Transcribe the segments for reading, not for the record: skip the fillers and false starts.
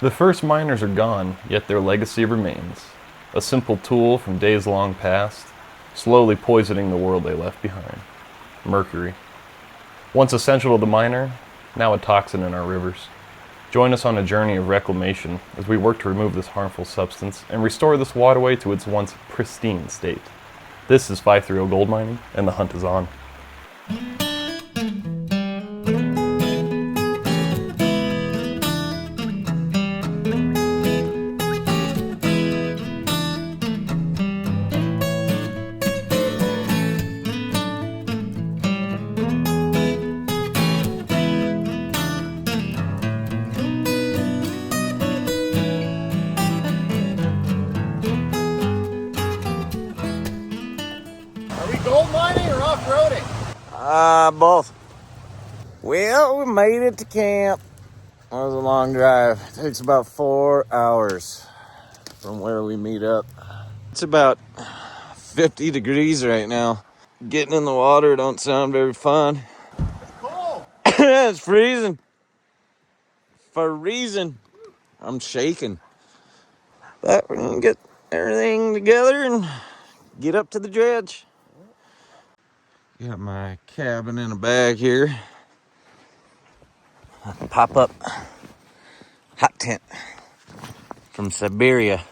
The first miners are gone, yet their legacy remains. A simple tool from days long past, slowly poisoning the world they left behind. Mercury. Once essential to the miner, now a toxin in our rivers. Join us on a journey of reclamation as we work to remove this harmful substance and restore this waterway to its once pristine state. This is 530 Gold Mining, and the hunt is on. Gold mining or off-roading? Both. Well, we made it to camp. That was a long drive. It takes about 4 hours from where we meet up. It's about 50 degrees right now. Getting in the water don't sound very fun. It's cold. It's freezing. Freezing. I'm shaking. But we're gonna get everything together and get up to the dredge. Got my cabin in a bag here. Pop up hot tent from Siberia.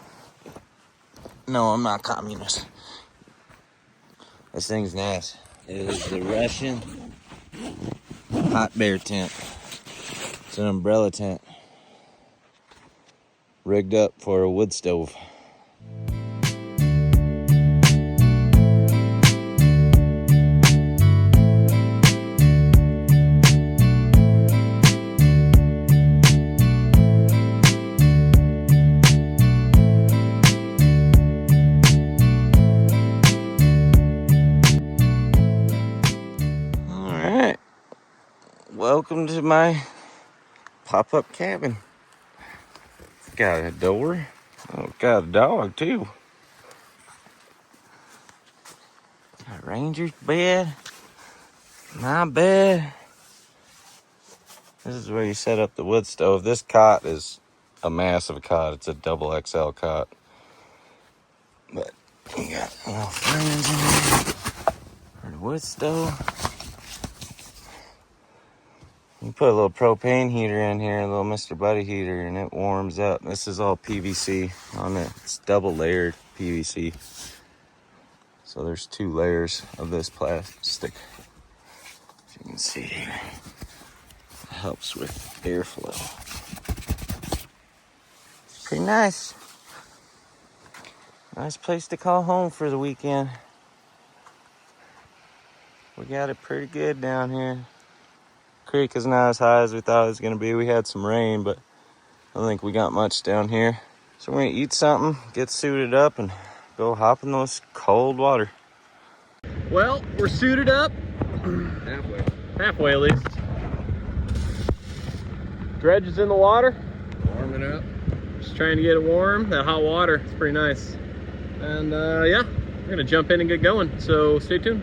No, I'm not communist. This thing's nice. It is the Russian hot bear tent. It's an umbrella tent rigged up for a wood stove. Welcome to my pop-up cabin. It's got a door. Oh, it's got a dog too. Got a ranger's bed. My bed. This is where you set up the wood stove. This cot is a massive cot. It's a double XL cot. But you got little frames in there for the wood stove. You put a little propane heater in here, a little Mr. Buddy heater, and it warms up. This is all PVC on it. It's double layered PVC. So there's 2 layers of this plastic. As you can see here, it helps with airflow. It's pretty nice. Nice place to call home for the weekend. We got it pretty good down here. Creek is not as high as we thought it was going to be. We had some rain, but I don't think we got much down here. So we're going to eat something, get suited up, and go hop in those cold water. Well, we're suited up. Halfway. Halfway at least. Dredge is in the water. Warming up. Just trying to get it warm. That hot water, it's pretty nice. And yeah, we're going to jump in and get going. So stay tuned.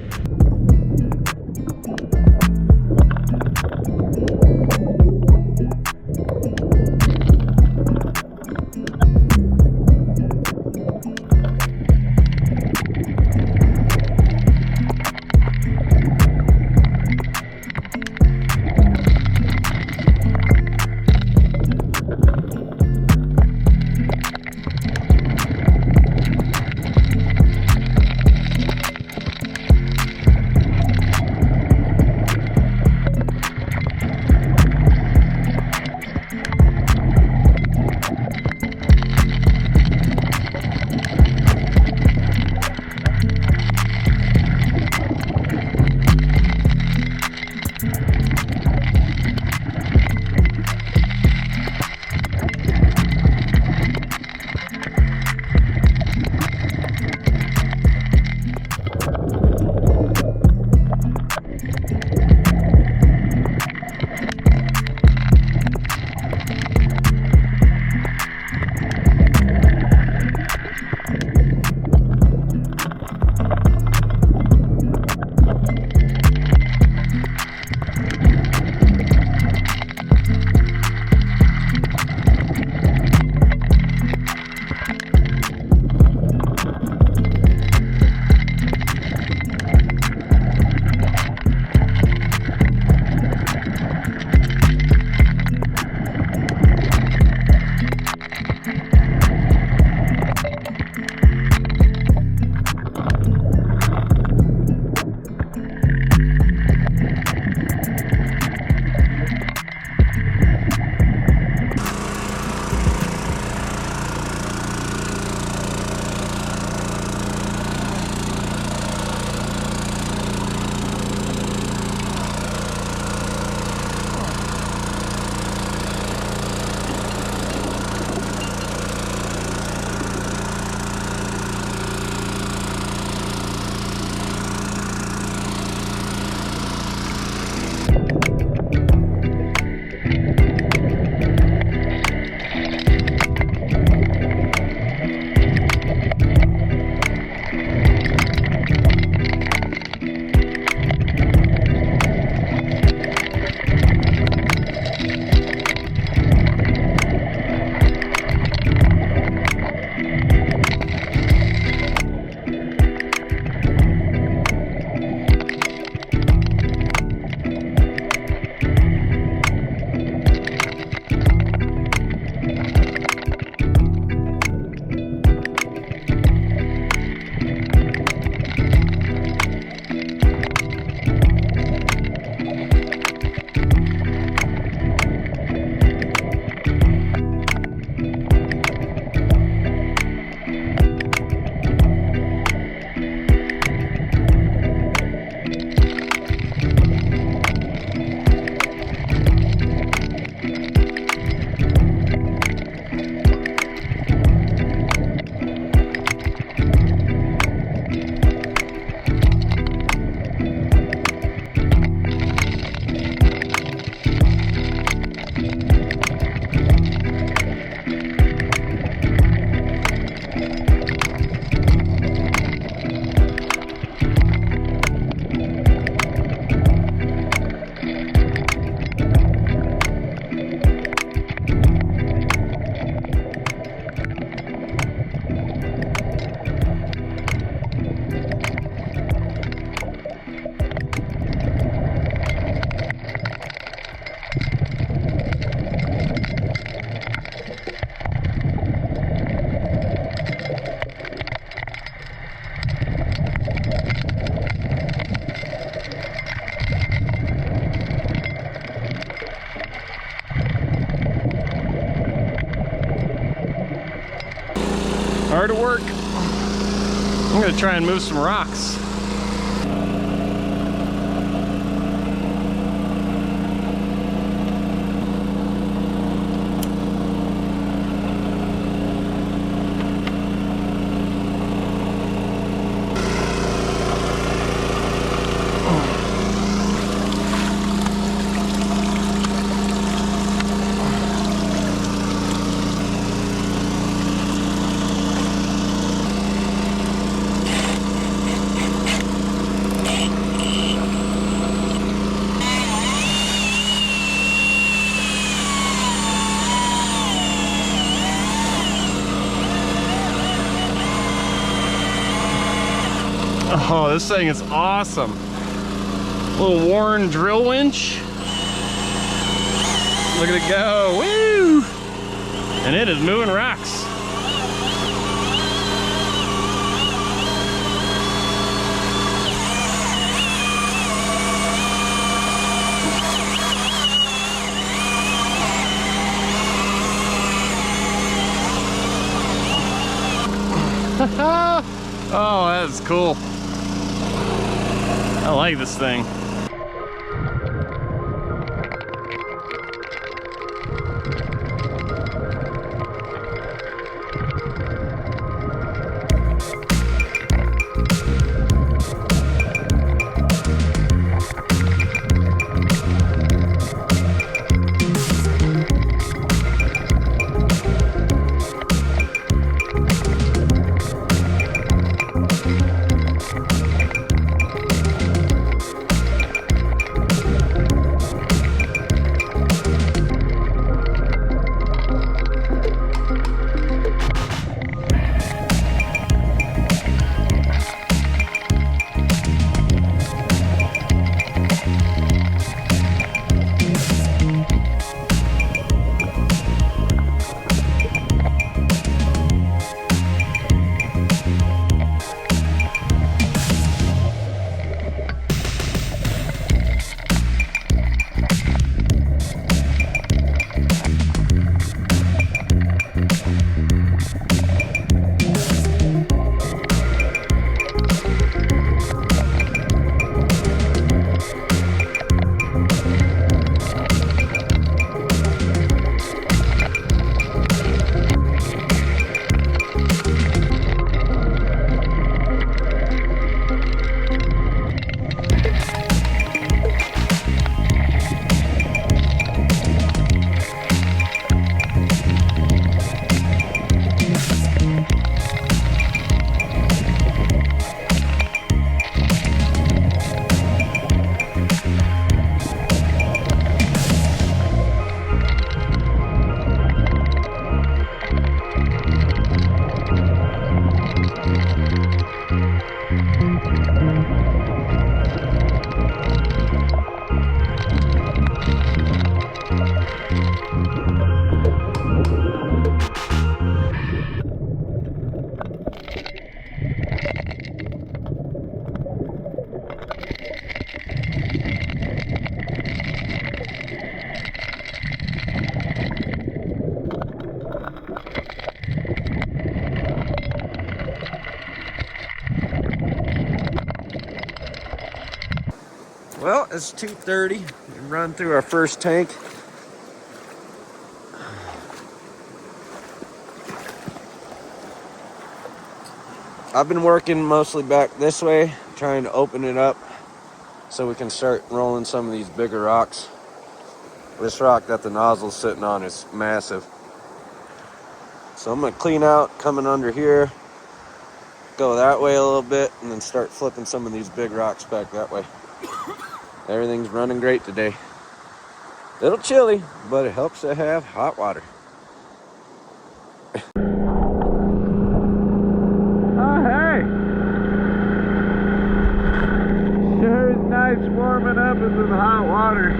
Hard at work. I'm gonna try and move some rocks. Oh, this thing is awesome. Little Warren drill winch. Look at it go, woo! And it is moving rocks. Oh, that's cool. I like this thing. Well, it's 2:30. We run through our first tank. I've been working mostly back this way, trying to open it up so we can start rolling some of these bigger rocks. This rock that the nozzle's sitting on is massive. So I'm gonna clean out coming under here, go that way a little bit, and then start flipping some of these big rocks back that way. Everything's running great today. A little chilly, but it helps to have hot water. Oh, hey! Sure is nice warming up in the hot water.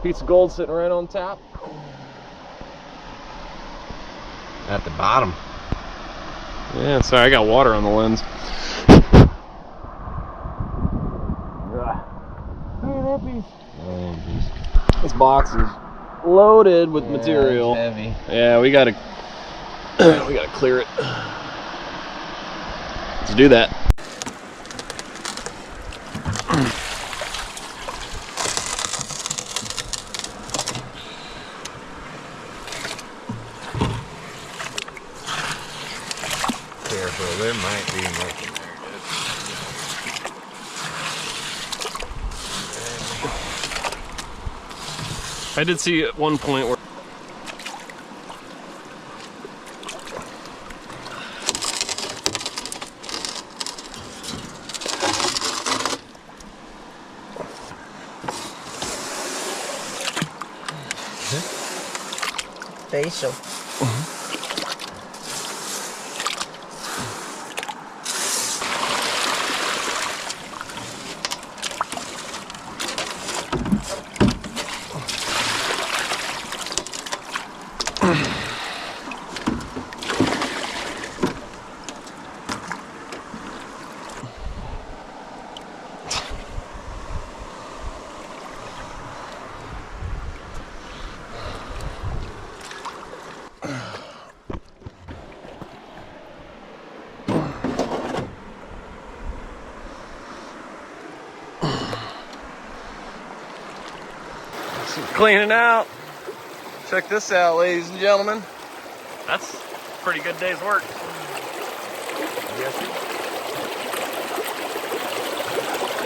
Piece of gold sitting right on top. At the bottom. Yeah, sorry, I got water on the lens. This box is loaded with material. It's heavy. Yeah, we gotta clear it. Let's do that. Careful, there might be nothing there. I did see at one point where Facial. cleaning out. Check this out, ladies and gentlemen. That's a pretty good day's work.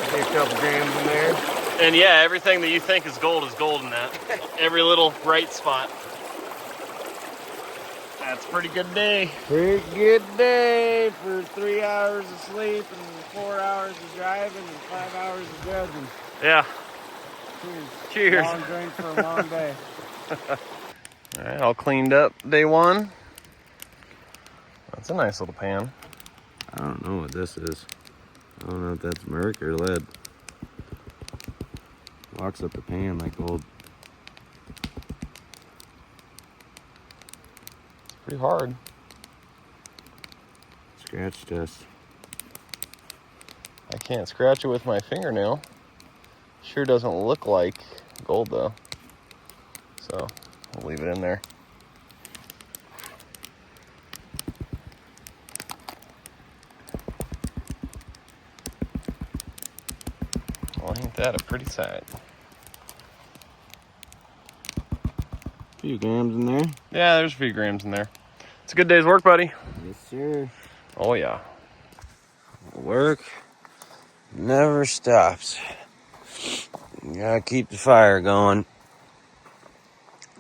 See a couple grams in there. And yeah, everything that you think is gold in that. Every little bright spot. That's a pretty good day. Pretty good day for 3 hours of sleep and 4 hours of driving and 5 hours of dredging. Yeah. Cheers. Long drink for a long day. All right, all cleaned up day one. That's a nice little pan. I don't know what this is. I don't know if that's mercury or lead. Walks up the pan like gold. Pretty hard. Scratch test. I can't scratch it with my fingernail. Sure doesn't look like gold though. So I'll leave it in there. Well, ain't that a pretty sight? A few grams in there. Yeah, there's a few grams in there. It's a good day's work, buddy. Yes, sir. Oh yeah. Work never stops. You gotta keep the fire going.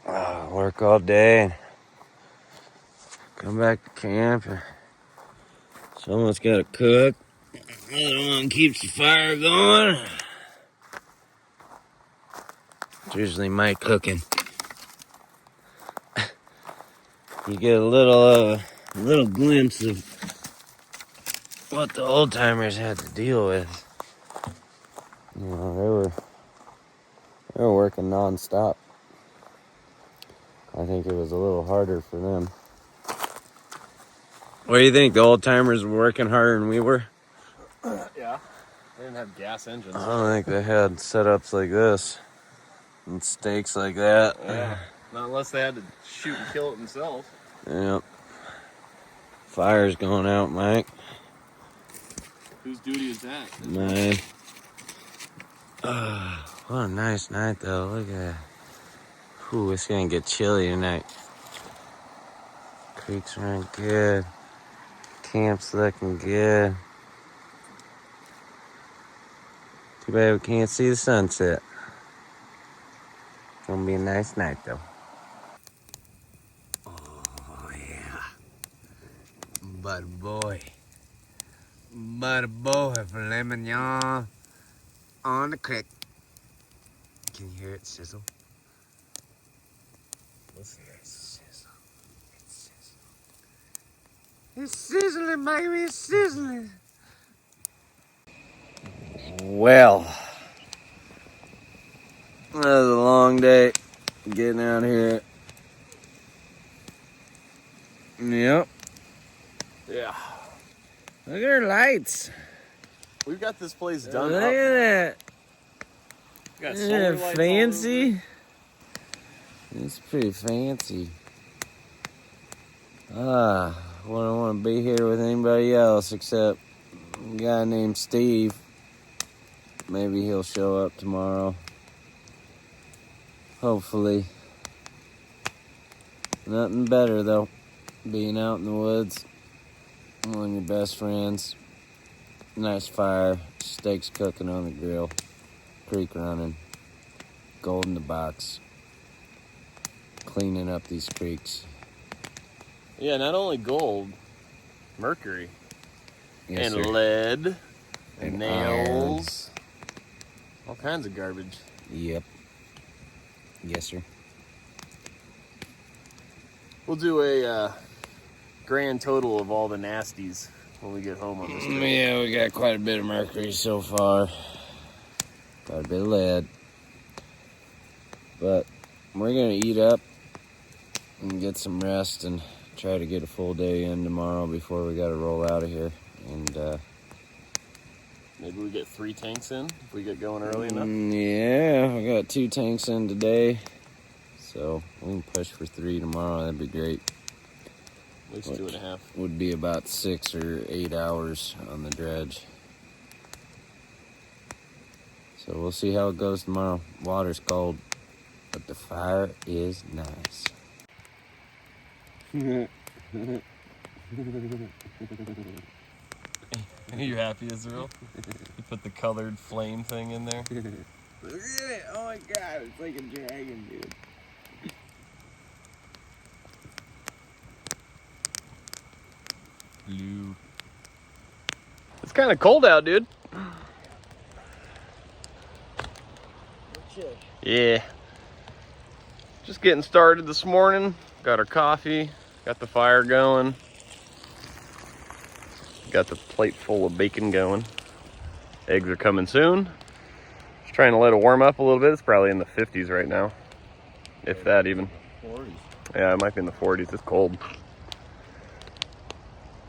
Work all day. Come back to camp. Someone's gotta cook. Another one keeps the fire going. It's usually my cooking. You get a little glimpse of what the old timers had to deal with. You know, they were working non-stop. I think it was a little harder for them. What do you think? The old timers were working harder than we were? Yeah. They didn't have gas engines. I don't think they had setups like this and stakes like that. Yeah. Not unless they had to shoot and kill it themselves. Yep. Fire's going out, Mike. Whose duty is that? Mine. What a nice night, though. Look at that. Ooh, it's gonna get chilly tonight. Creek's running good. Camp's looking good. Too bad we can't see the sunset. Gonna be a nice night, though. Oh, yeah. Butter boy. Butter boy for lemon y'all. On the creek. Can you hear it sizzle? Listen to that sizzle. It's sizzling. It's sizzling, baby. It's sizzling. Well, That was a long day getting out here. Yep. Yeah. Look at our lights. We've got this place done Look up. at that. Got Isn't solar that lights all fancy? It's pretty fancy. Wouldn't want to be here with anybody else except a guy named Steve. Maybe he'll show up tomorrow. Hopefully. Nothing better though. Being out in the woods. One of your best friends. Nice fire. Steaks cooking on the grill. Creek running. Gold in the box. Cleaning up these creeks. Yeah, not only gold, mercury, Yes, and sir. lead, And nails, all kinds of garbage. Yep. Yes, sir. We'll do a grand total of all the nasties when we get home on this trip. Yeah, we got quite a bit of mercury so far. Quite a bit of lead. But we're going to eat up and get some rest and try to get a full day in tomorrow before we got to roll out of here. And Maybe we get 3 tanks in if we get going early enough. yeah, I got 2 tanks in today. So we can push for 3 tomorrow. That'd be great. At least 2.5. Would be about 6 or 8 hours on the dredge. So we'll see how it goes tomorrow. Water's cold, but the fire is nice. Are you happy, Israel? You put the colored flame thing in there? Look at it! Oh my god, it's like a dragon, dude. Blue. It's kind of cold out, dude. Yeah. Just getting started this morning. Got our coffee. Got the fire going. Got the plate full of bacon going. Eggs are coming soon. Just trying to let it warm up a little bit. It's probably in the 50s right now. If that even. 40s. Yeah, it might be in the 40s. It's cold.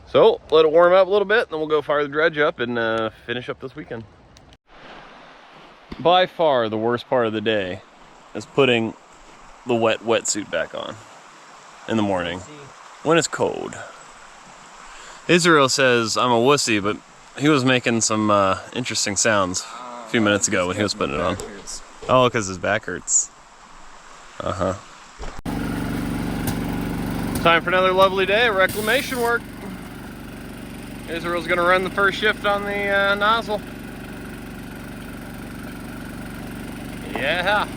So, let it warm up a little bit, and then we'll go fire the dredge up and finish up this weekend. By far, the worst part of the day is putting the wet wetsuit back on in the morning when it's cold. Israel says I'm a wussy, but he was making some interesting sounds a few minutes ago when he was putting it on. Oh, because his back hurts. Uh-huh. Time for another lovely day of reclamation work. Israel's gonna run the first shift on the nozzle. Yeah.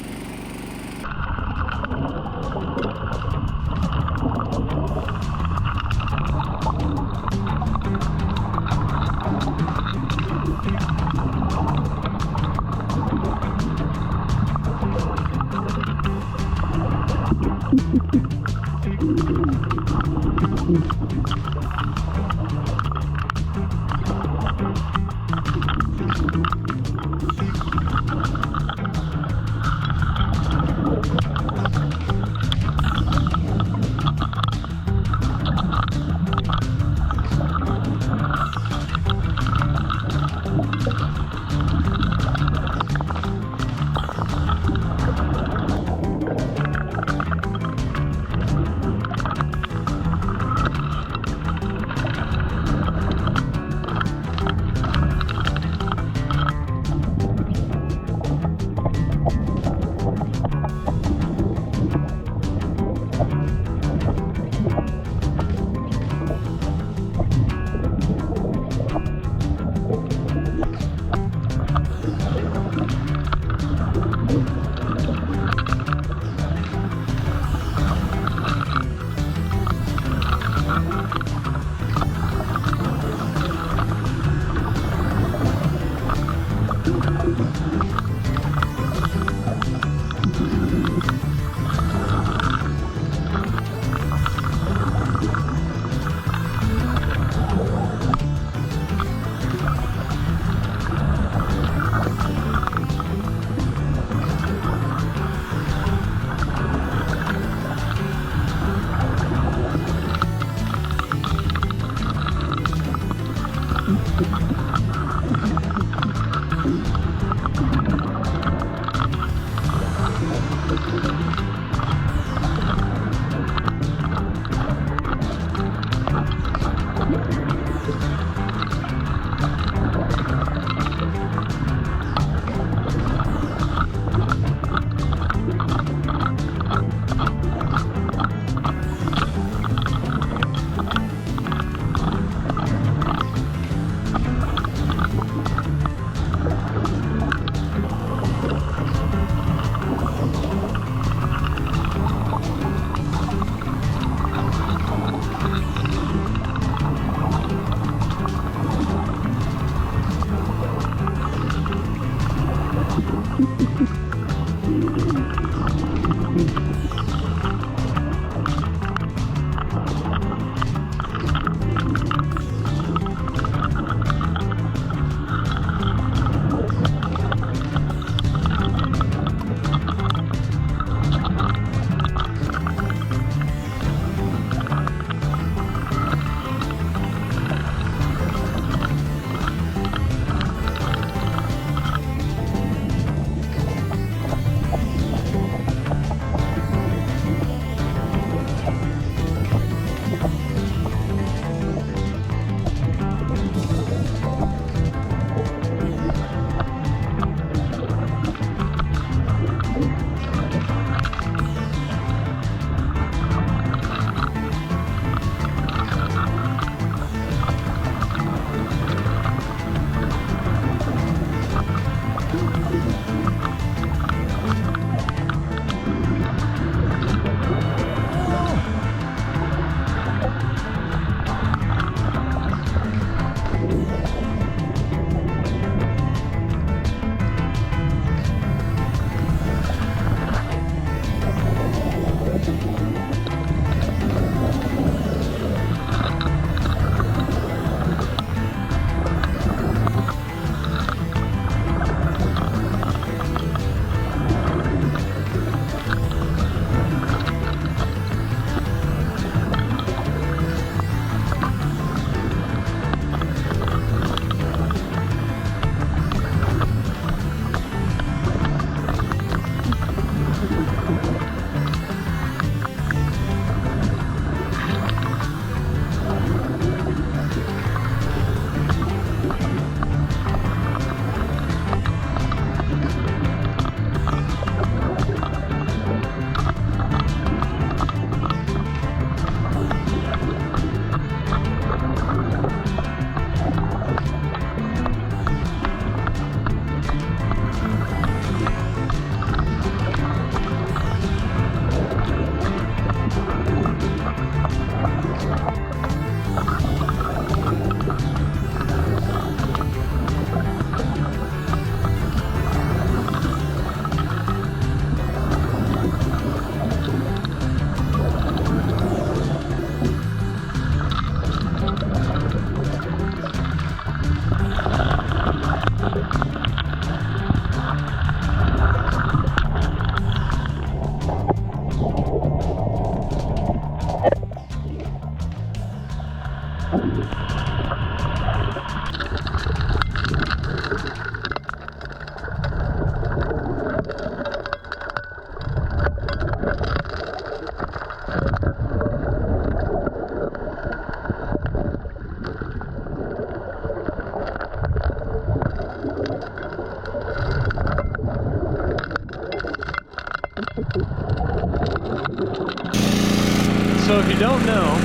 So if you don't know,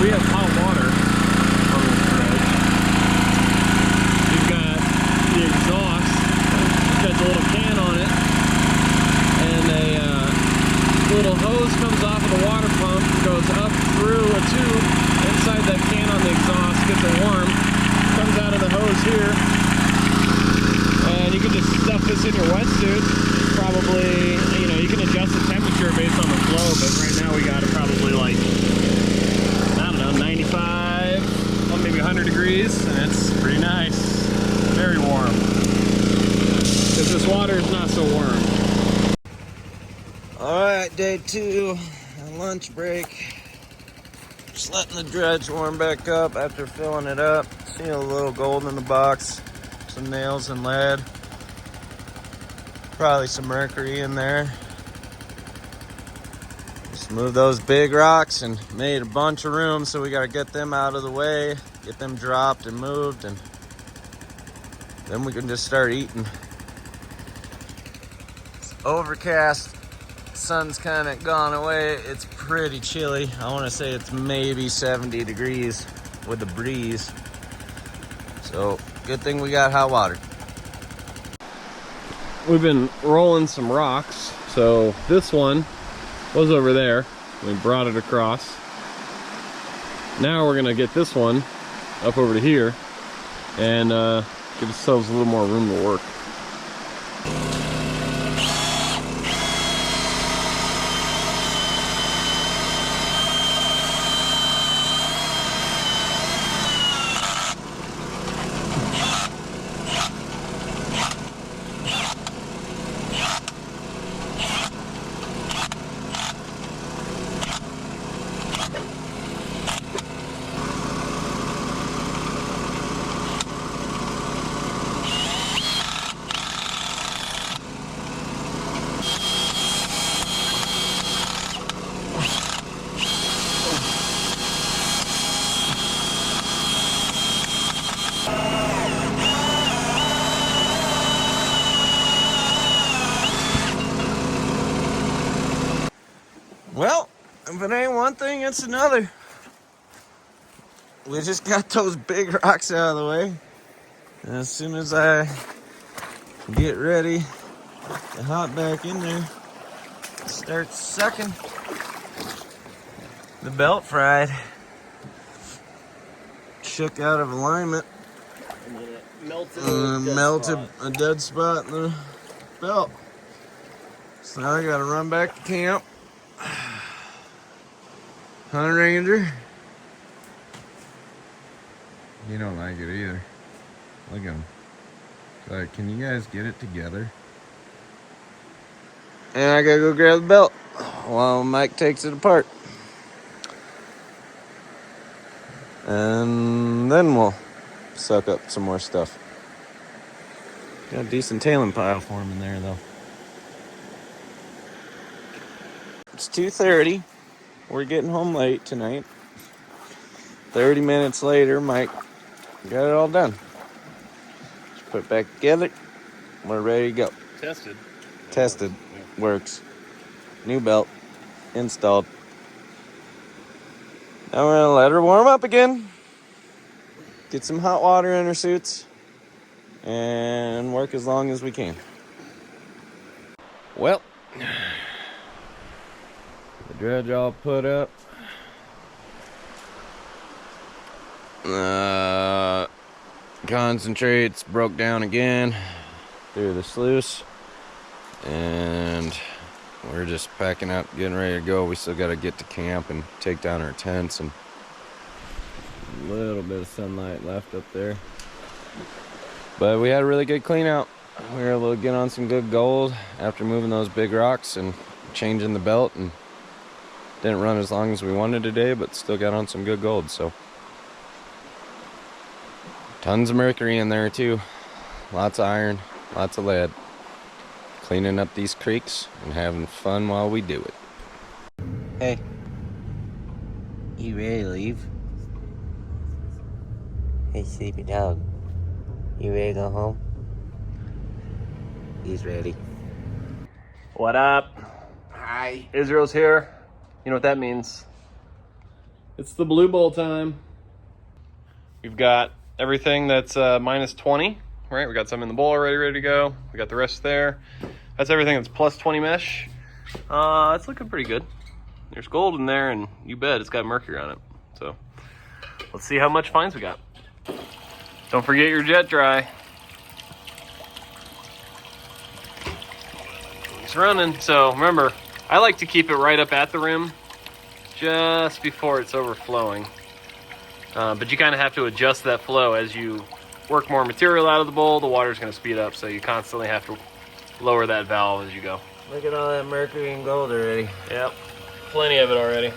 we have hot water on this dredge. We've got the exhaust, got the little can on it, and a little hose comes off of the water pump, goes up through a tube inside that can on the exhaust, gets it warm, comes out of the hose here, and you can just stuff this in your wetsuit. Probably, you know, you can adjust the temperature based on the flow, but right now we got it probably like, I don't know, 95, well, maybe 100 degrees, and it's pretty nice. Very warm. Because this water is not so warm. All right, day 2, lunch break. Just letting the dredge warm back up after filling it up. Seeing a little gold in the box. Some nails and lead. Probably some mercury in there. Just moved those big rocks and made a bunch of room, so we got to get them out of the way, get them dropped and moved, and then we can just start eating. It's overcast. Sun's kind of gone away. It's pretty chilly. I want to say it's maybe 70 degrees with the breeze. So good thing we got hot water. We've been rolling some rocks. So this one was over there. We brought it across. Now we're gonna get this one up over to here and give ourselves a little more room to work. Well, if it ain't one thing, it's another. We just got those big rocks out of the way. And as soon as I get ready to hop back in there, start sucking, the belt fried. Shook out of alignment. And then it Melted a dead spot in the belt. So now I gotta run back to camp. Hunter Ranger. You don't like it either. Look at him. Like, can you guys get it together? And I gotta go grab the belt while Mike takes it apart. And then we'll suck up some more stuff. Got a decent tailing pile forming there though. It's 2:30. We're getting home late tonight. 30 minutes later, Mike got it all done. Just put it back together. We're ready to go. Tested. Tested. Works. New belt. Installed. Now we're gonna let her warm up again. Get some hot water in her suits. And work as long as we can. Well, the dredge all put up. Concentrates broke down again through the sluice. And we're just packing up, getting ready to go. We still got to get to camp and take down our tents. And A little bit of sunlight left up there. But we had a really good clean out. We were able to get on some good gold after moving those big rocks and changing the belt, and didn't run as long as we wanted today, but still got on some good gold. So tons of mercury in there too. Lots of iron, lots of lead. Cleaning up these creeks and having fun while we do it. Hey, you ready to leave? Hey, sleepy dog. You ready to go home? He's ready. What up? Hi. Israel's here. You know what that means. It's the blue bowl time. We've got everything that's minus 20, right? We got some in the bowl already ready to go. We got the rest there. That's everything that's plus 20 mesh. It's looking pretty good. There's gold in there, and you bet it's got mercury on it. So let's see how much fines we got. Don't forget your jet dry. It's running. So remember, I like to keep it right up at the rim, just before it's overflowing. But you kind of have to adjust that flow as you work more material out of the bowl. The water's going to speed up, so you constantly have to lower that valve as you go. Look at all that mercury and gold already. Yep, plenty of it already.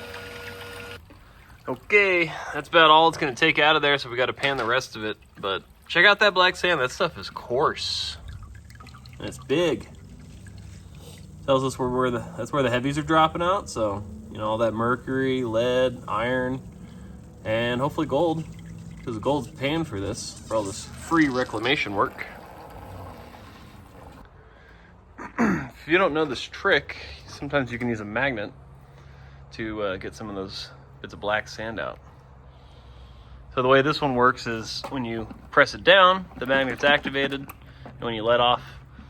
And Okay, that's about all it's gonna take out of there, so we gotta pan the rest of it. But check out that black sand, that stuff is coarse. And it's big. Tells us that's where the heavies are dropping out, so you know, all that mercury, lead, iron, and hopefully gold. Because the gold's paying for this, for all this free reclamation work. If you don't know this trick, sometimes you can use a magnet to get some of those bits of black sand out. So the way this one works is when you press it down, the magnet's activated, and when you let off,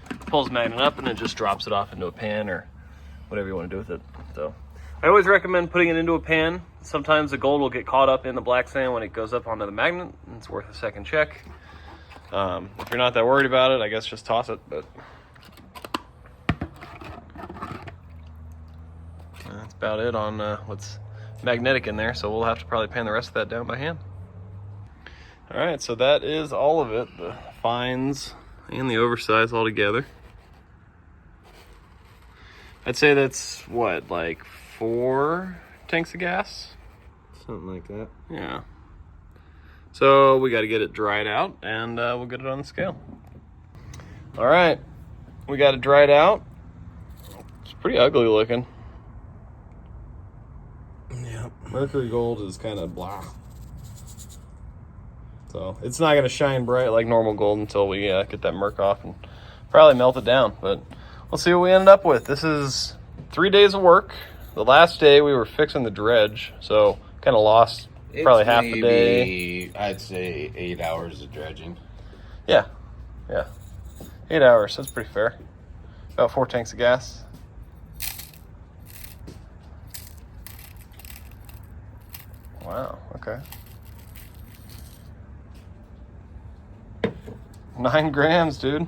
it pulls the magnet up and it just drops it off into a pan or whatever you want to do with it. So I always recommend putting it into a pan. Sometimes the gold will get caught up in the black sand when it goes up onto the magnet, and it's worth a second check. If you're not that worried about it, I guess just toss it, but that's about it on what's magnetic in there, so we'll have to probably pan the rest of that down by hand. All right, so that is all of it, the fines and the oversize all together. I'd say that's what, like 4 tanks of gas? Something like that. Yeah. So we got to get it dried out, and we'll get it on the scale. All right, we got it dried out. It's pretty ugly looking. Yeah. Mercury gold is kind of blah. So it's not going to shine bright like normal gold until we get that merc off and probably melt it down. But we'll see what we ended up with. This is 3 days of work. The last day we were fixing the dredge, so kind of lost probably half the day. I'd say 8 hours of dredging. Yeah, 8 hours. That's pretty fair. About 4 tanks of gas. Wow. Okay. 9 grams, dude.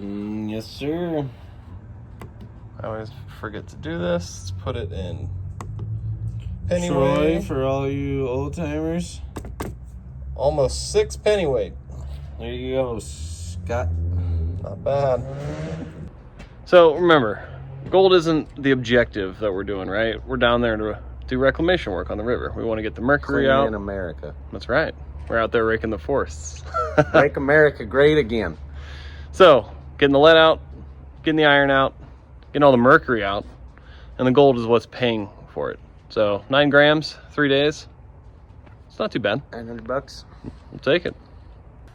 Yes, sir. I always forget to do this. Let's put it in Troy, pennyweight. for all you old timers. Almost 6 pennyweight. There you go, Scott. Not bad. So remember, gold isn't the objective that we're doing, right? We're down there to do reclamation work on the river. We want to get the mercury out. In America. That's right. We're out there raking the forests. Make America great again. So, getting the lead out, getting the iron out, getting all the mercury out, and the gold is what's paying for it. So 9 grams, 3 days. It's not too bad. $900. We'll take it.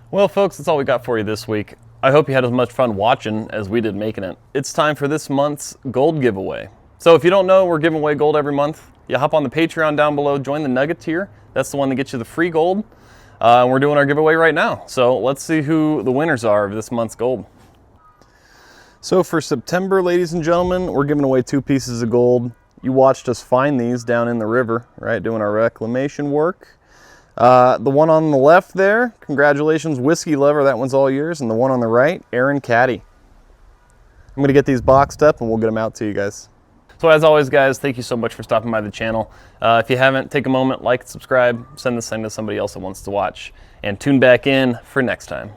Well, folks, that's all we got for you this week. I hope you had as much fun watching as we did making it. It's time for this month's gold giveaway. So if you don't know, we're giving away gold every month. You hop on the Patreon down below, join the Nugget tier. That's the one that gets you the free gold. We're doing our giveaway right now. So let's see who the winners are of this month's gold. So for September, ladies and gentlemen, we're giving away 2 pieces of gold. You watched us find these down in the river, right, doing our reclamation work. The one on the left there, congratulations, Whiskey Lover, that one's all yours. And the one on the right, Aaron Caddy. I'm gonna get these boxed up and we'll get them out to you guys. So as always, guys, thank you so much for stopping by the channel. If you haven't, take a moment, like, subscribe, send this thing to somebody else that wants to watch, and tune back in for next time.